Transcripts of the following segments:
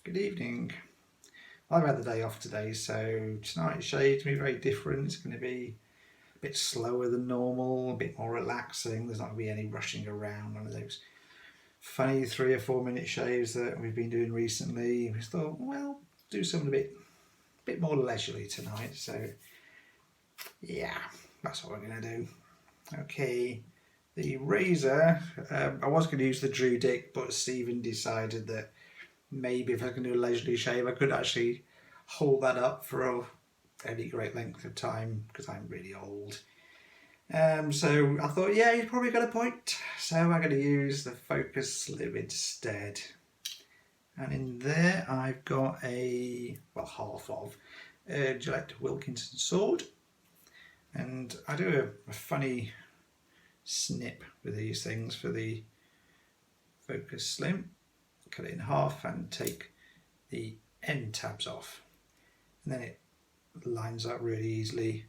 Good evening. I've had the day off today, so tonight's shade's going to be very different. It's going to be a bit slower than normal, a bit more relaxing. There's not going to be any rushing around, one of those funny 3 or 4 minute shaves that we've been doing recently. We thought, well, do something a bit more leisurely tonight. So yeah, that's what we're going to do. Okay, the razor, I was going to use the Drew Dick, but Stephen decided that maybe if I can do a leisurely shave, I could actually hold that up for any great length of time because I'm really old. So I thought, yeah, you've probably got a point. So I'm going to use the Focus Slim instead. And in there, I've got half of a Gillette Wilkinson sword. And I do a funny snip with these things for the Focus Slim. Cut it in half and take the end tabs off, and then it lines up really easily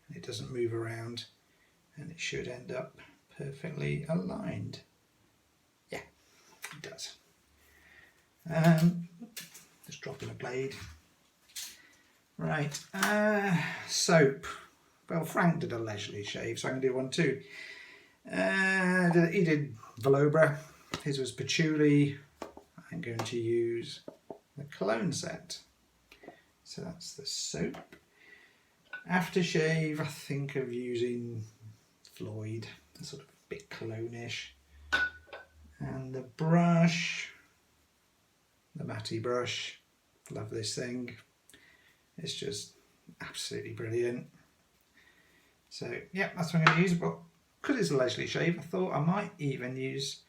and it doesn't move around, and it should end up perfectly aligned. Yeah, it does. Just dropping a blade. Right, soap. Well, Frank did a leisurely shave, so I can do one too. He did Velobra. His was patchouli. I'm going to use the cologne set. So that's the soap. Aftershave, I think of using Floyd, a sort of bit cologne-ish. And the brush, the Matty brush. Love this thing. It's just absolutely brilliant. So yeah, that's what I'm going to use. But because it's a leisurely shave, I thought I might even use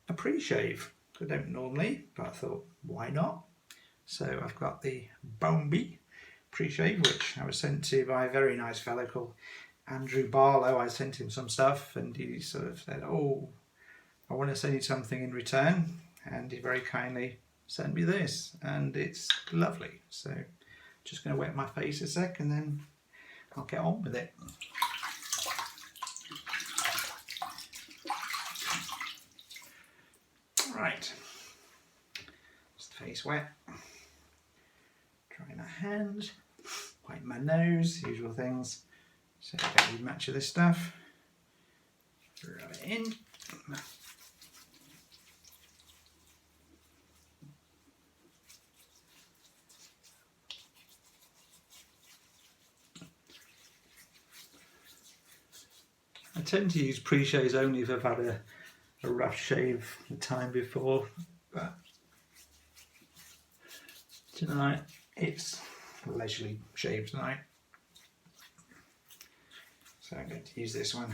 a pre-shave. I don't normally, but I thought, why not? So I've got the Bombi pre-shave, which I was sent to by a very nice fellow called Andrew Barlow. I sent him some stuff and he sort of said, oh, I want to send you something in return. And he very kindly sent me this, and it's lovely. So just going to wet my face a sec and then I'll get on with it. Right, just face wet, dry my hands, wipe my nose, usual things. So I don't need much of this stuff. Rub it in. I tend to use pre-shaves only if I've had a rough shave the time before, but tonight it's a leisurely shave tonight, so I'm going to use this one.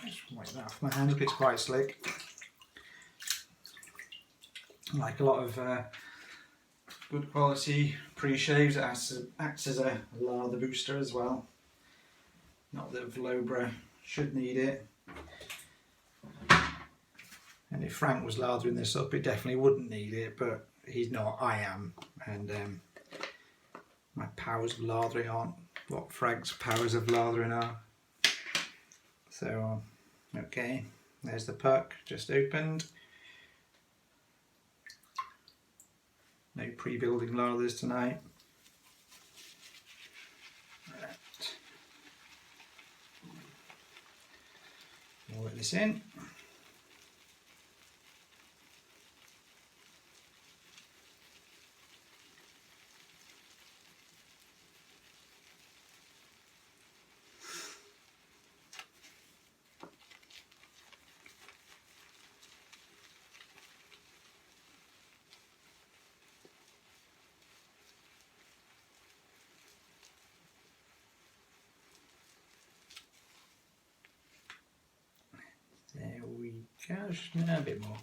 Just wipe that off my hand, it's quite slick. Like a lot of good quality pre-shaves, it acts as a lather booster as well. Not that Velobra should need it. And if Frank was lathering this up, it definitely wouldn't need it, but he's not, I am. And my powers of lathering aren't what Frank's powers of lathering are. So, okay, there's the puck, just opened. No pre-building lathers tonight. Right. We'll let this in. There we go, a bit more.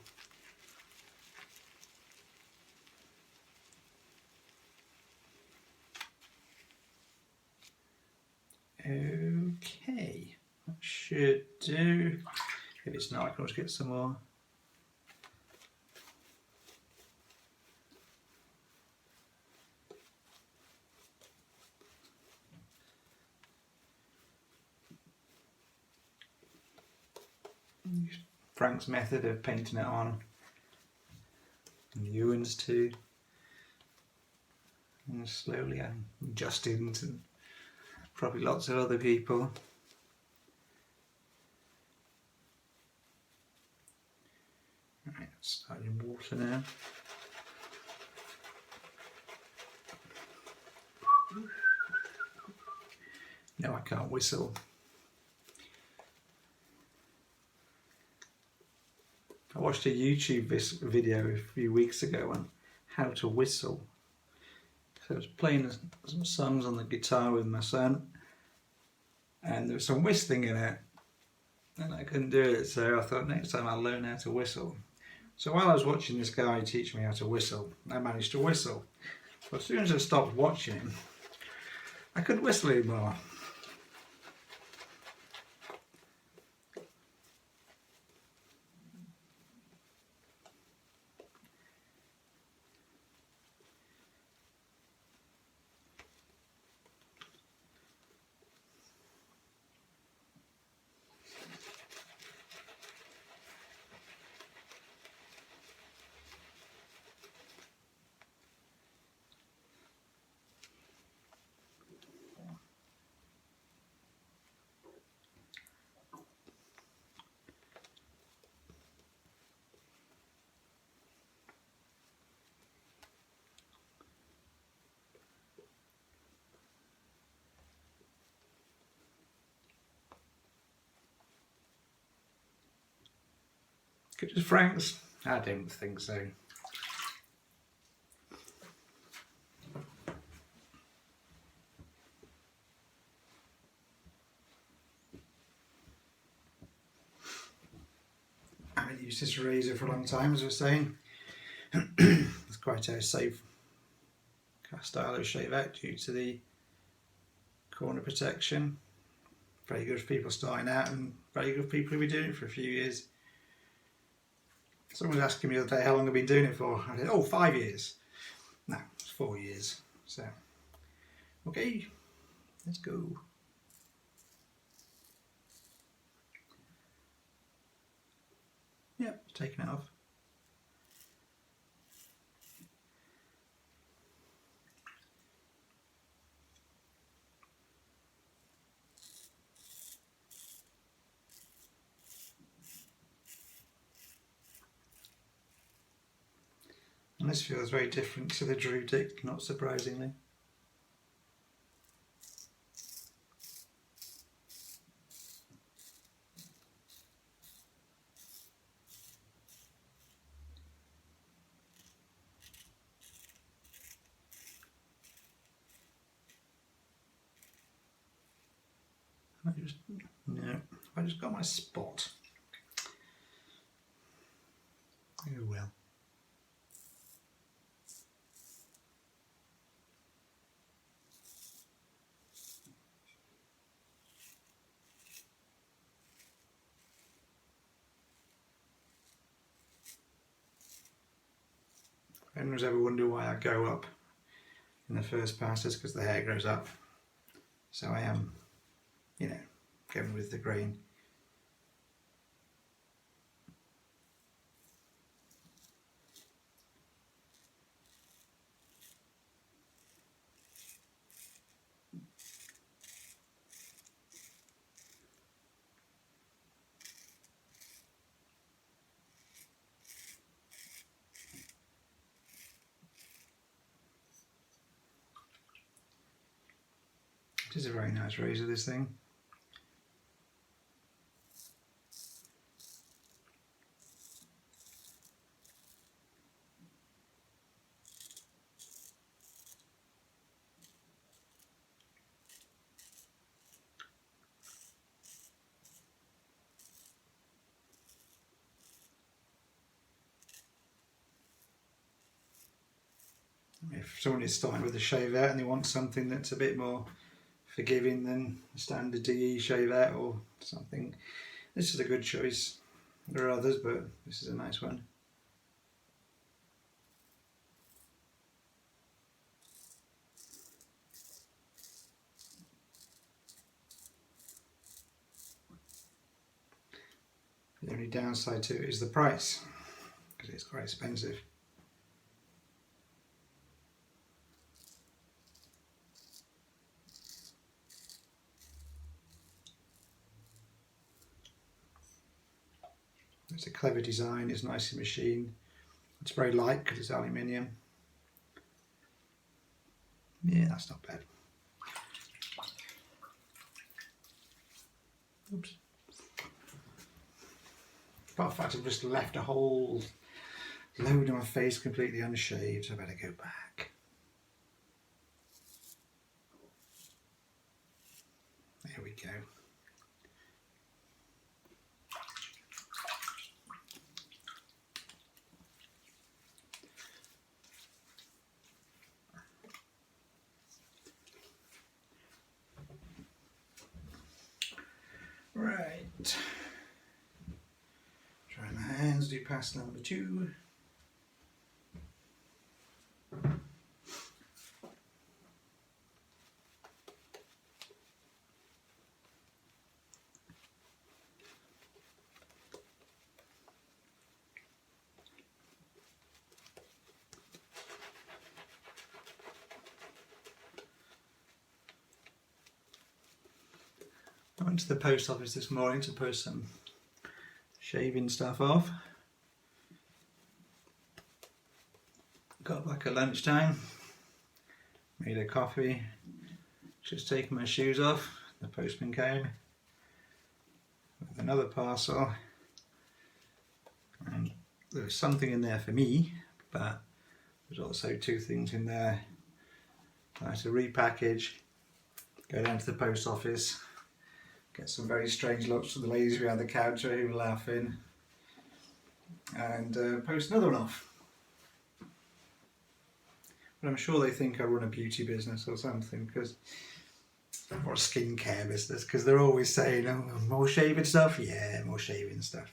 Okay, that should do. If it's not, I can always get some more. Frank's method of painting it on, and Ewan's too. And slowly I'm adjusting to probably lots of other people. Right, starting water now. No, I can't whistle. I watched a YouTube video a few weeks ago on how to whistle. So I was playing some songs on the guitar with my son, and there was some whistling in it, and I couldn't do it, so I thought next time I'll learn how to whistle. So while I was watching this guy teach me how to whistle, I managed to whistle. But as soon as I stopped watching him, I couldn't whistle anymore. Good as Frank's? I don't think so. I haven't used this razor for a long time, as I was saying. It's quite a safe cast iron shave out due to the corner protection. Very good for people starting out, and very good for people who've been doing it for a few years. Someone was asking me the other day how long I've been doing it for. I said, oh, 5 years. No, it's 4 years. So, okay, let's go. Yep, taking it off. And this feels very different to the Druidic, not surprisingly. I just got my spot. Oh well. If anyone's ever wondered why I go up in the first pass, it's because the hair grows up. So I am, going with the grain. It is a very nice razor, this thing. If someone is starting with a shave out and they want something that's a bit more forgiving than a standard DE shave out or something, this is a good choice. There are others, but this is a nice one. only downside to it is the price, because it's quite expensive. It's a clever design, it's nice and machined. It's very light because it's aluminium. Yeah, that's not bad. Oops. But the fact I've just left a whole load of my face completely unshaved, so I better go back. There we go. Right. Dry my hands, do pass number 2. I went to the post office this morning to post some shaving stuff off. Got back at lunchtime, made a coffee, just taken my shoes off. The postman came with another parcel, and there was something in there for me, but there's also 2 things in there. I had to repackage, go down to the post office, get some very strange looks from the ladies behind the counter who were laughing, and post another one off. But I'm sure they think I run a beauty business or something, or a skincare business, because they're always saying, oh, more shaving stuff? Yeah, more shaving stuff.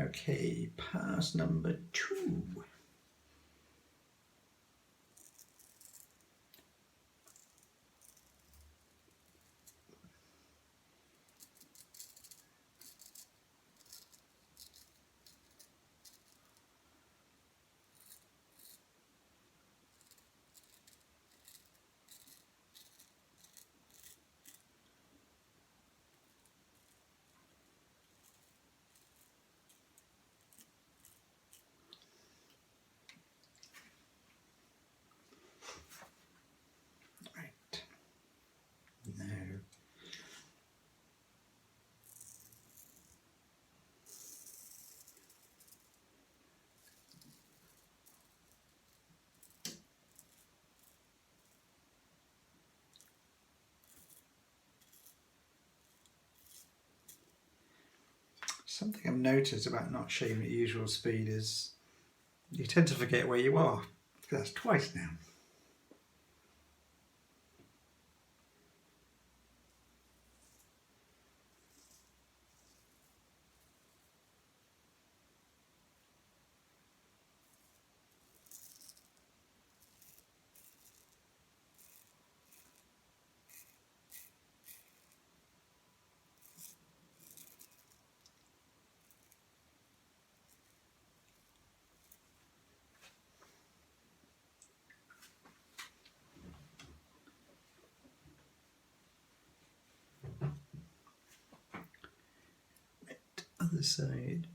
Okay, pass number 2. Something I've noticed about not shaving at usual speed is you tend to forget where you are. That's twice now. Other side.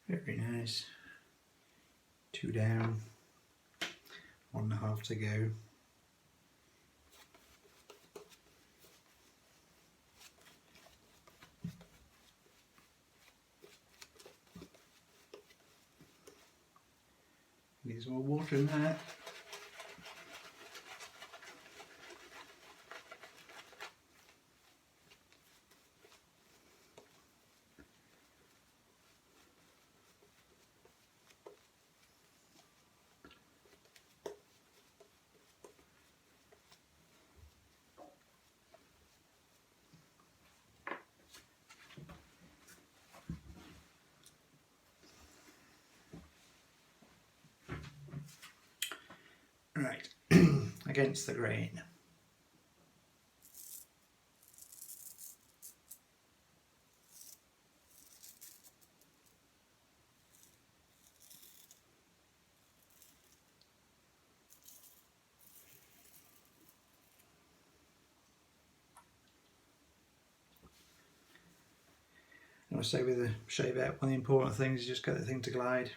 Very nice. 2 down, 1.5 to go. Need some more water in there. Right, against the grain. And I say with the shave out, one of the important things is just get the thing to glide.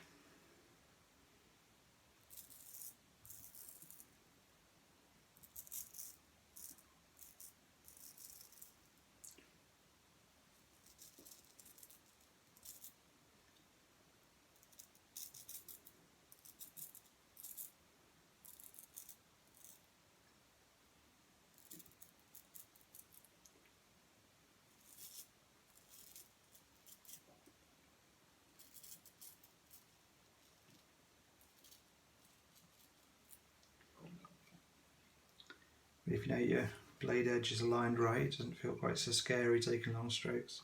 But if you know your blade edge is aligned right, it doesn't feel quite so scary taking long strokes.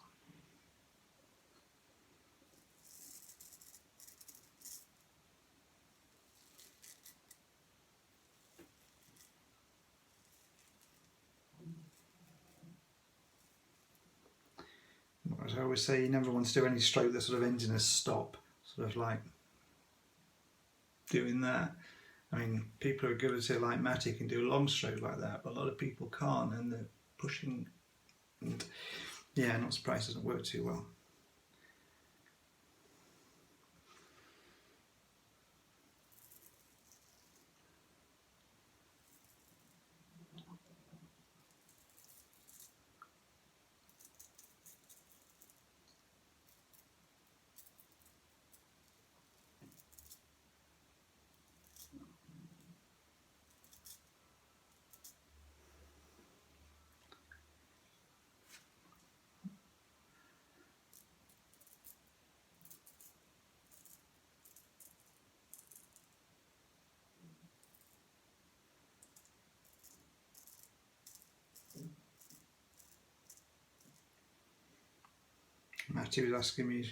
As I always say, you never want to do any stroke that sort of ends in a stop, sort of like doing that. I mean, people who are good at it like Matty can do a long stroke like that, but a lot of people can't, and they're pushing, and yeah, not surprised it doesn't work too well. Matty was asking me,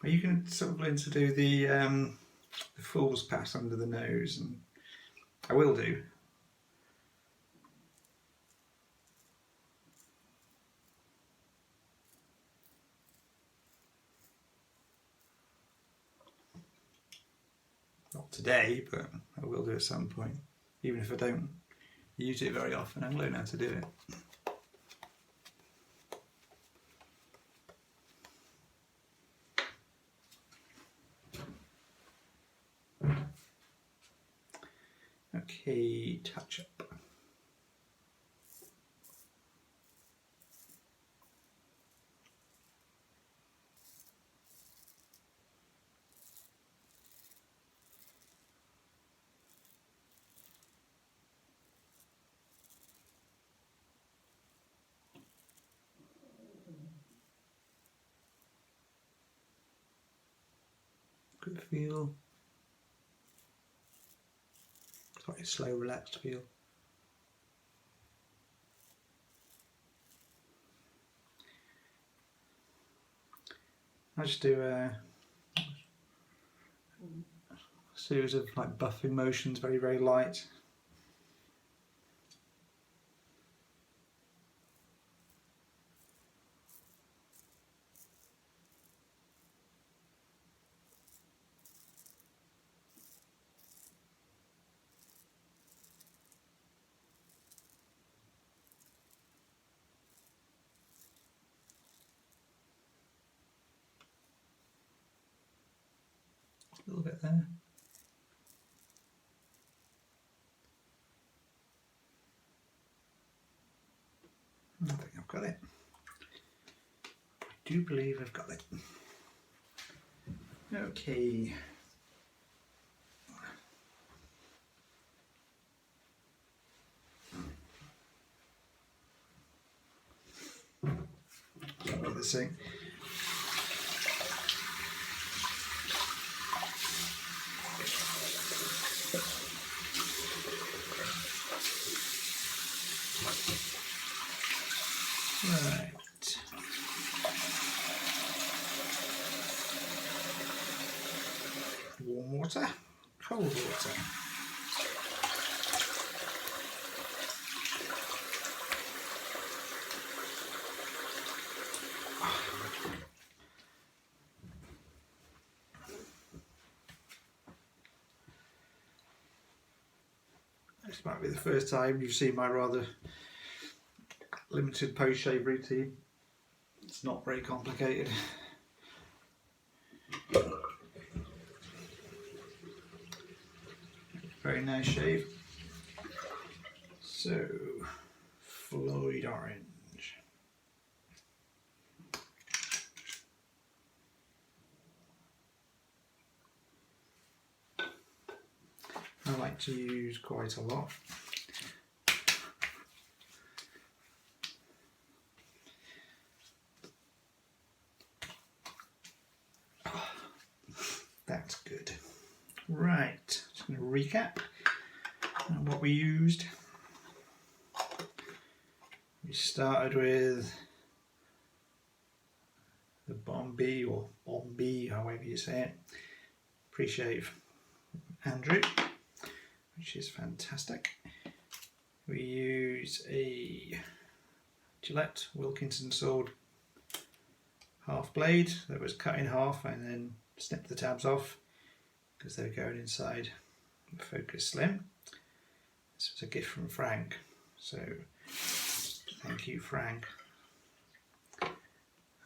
are you going to sort of learn to do the fool's pass under the nose? And I will do. Not today, but I will do at some point. Even if I don't use it very often, I'll learn how to do it. Okay, touch up. Good feel. Quite a slow, relaxed feel. I just do a series of like buffing motions, very, very light. A little bit there. I think I've got it. I do believe I've got it. Okay. the sink. Right. Warm water, cold water. This might be the first time you've seen my rather limited post-shave routine. It's not very complicated. Very nice shave. So, Floyd Orange. I like to use quite a lot. That's good. Right, just going to recap on what we used. We started with the Bombay, or Bombay, however you say it, pre-shave Andrew, which is fantastic. We use a Gillette Wilkinson sword half blade that was cut in half and then snipped the tabs off because they were going inside the Focus Slim. This was a gift from Frank, so thank you, Frank.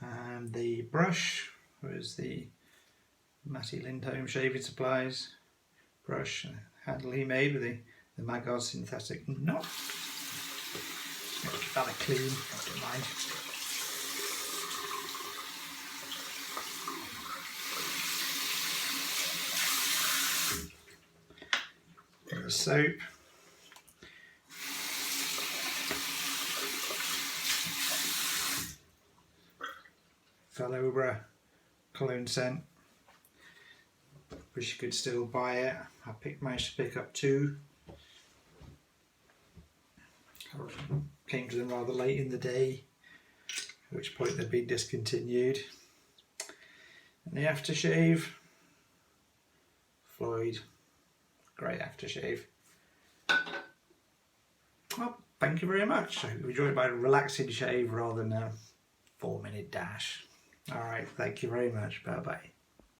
And the brush was the Matty Lindholm Shaving Supplies brush handle he made with the Magard synthetic knot. Keep that clean, I don't mind. The soap. Falobra cologne scent. Wish you could still buy it. I managed to pick up 2. Came to them rather late in the day, at which point they'd been discontinued. And the aftershave, Floyd, great aftershave. Well, thank you very much. I hope you enjoyed my relaxing shave rather than a 4-minute dash. Alright, thank you very much. Bye bye.